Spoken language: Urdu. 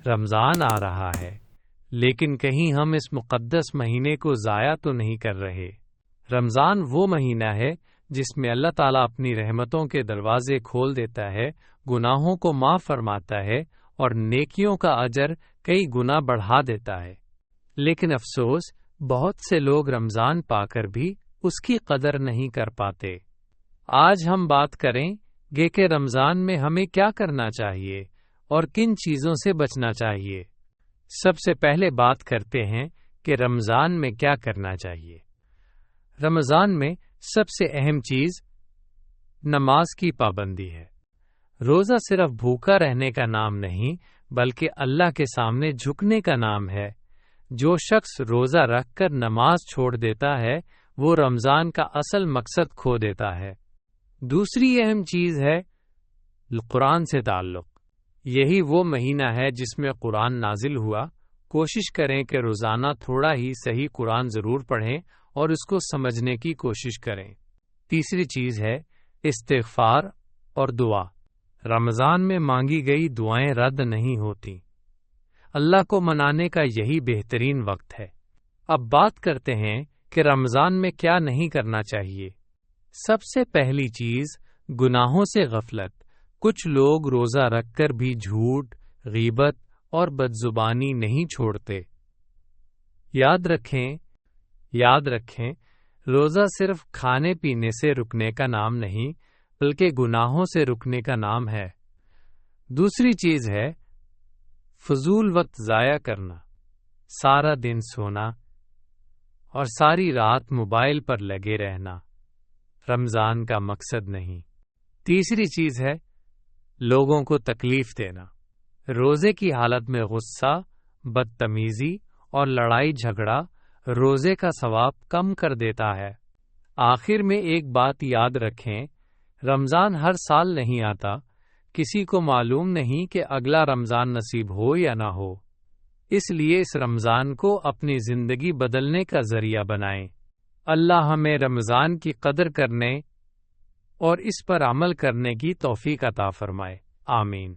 رمضان آ رہا ہے، لیکن کہیں ہم اس مقدس مہینے کو ضائع تو نہیں کر رہے۔ رمضان وہ مہینہ ہے جس میں اللہ تعالیٰ اپنی رحمتوں کے دروازے کھول دیتا ہے، گناہوں کو معاف فرماتا ہے اور نیکیوں کا اجر کئی گنا بڑھا دیتا ہے۔ لیکن افسوس، بہت سے لوگ رمضان پا کر بھی اس کی قدر نہیں کر پاتے۔ آج ہم بات کریں گے کہ رمضان میں ہمیں کیا کرنا چاہیے اور کن چیزوں سے بچنا چاہیے۔ سب سے پہلے بات کرتے ہیں کہ رمضان میں کیا کرنا چاہیے۔ رمضان میں سب سے اہم چیز نماز کی پابندی ہے۔ روزہ صرف بھوکا رہنے کا نام نہیں، بلکہ اللہ کے سامنے جھکنے کا نام ہے۔ جو شخص روزہ رکھ کر نماز چھوڑ دیتا ہے، وہ رمضان کا اصل مقصد کھو دیتا ہے۔ دوسری اہم چیز ہے قرآن سے تعلق۔ یہی وہ مہینہ ہے جس میں قرآن نازل ہوا۔ کوشش کریں کہ روزانہ تھوڑا ہی صحیح قرآن ضرور پڑھیں اور اس کو سمجھنے کی کوشش کریں۔ تیسری چیز ہے استغفار اور دعا۔ رمضان میں مانگی گئی دعائیں رد نہیں ہوتی۔ اللہ کو منانے کا یہی بہترین وقت ہے۔ اب بات کرتے ہیں کہ رمضان میں کیا نہیں کرنا چاہیے۔ سب سے پہلی چیز گناہوں سے غفلت۔ کچھ لوگ روزہ رکھ کر بھی جھوٹ، غیبت اور بدزبانی نہیں چھوڑتے۔ یاد رکھیں، روزہ صرف کھانے پینے سے رکنے کا نام نہیں، بلکہ گناہوں سے رکنے کا نام ہے۔ دوسری چیز ہے فضول وقت ضائع کرنا۔ سارا دن سونا اور ساری رات موبائل پر لگے رہنا رمضان کا مقصد نہیں۔ تیسری چیز ہے لوگوں کو تکلیف دینا۔ روزے کی حالت میں غصہ، بدتمیزی اور لڑائی جھگڑا روزے کا ثواب کم کر دیتا ہے۔ آخر میں ایک بات یاد رکھیں، رمضان ہر سال نہیں آتا۔ کسی کو معلوم نہیں کہ اگلا رمضان نصیب ہو یا نہ ہو۔ اس لیے اس رمضان کو اپنی زندگی بدلنے کا ذریعہ بنائیں۔ اللہ ہمیں رمضان کی قدر کرنے اور اس پر عمل کرنے کی توفیق عطا فرمائے۔ آمین۔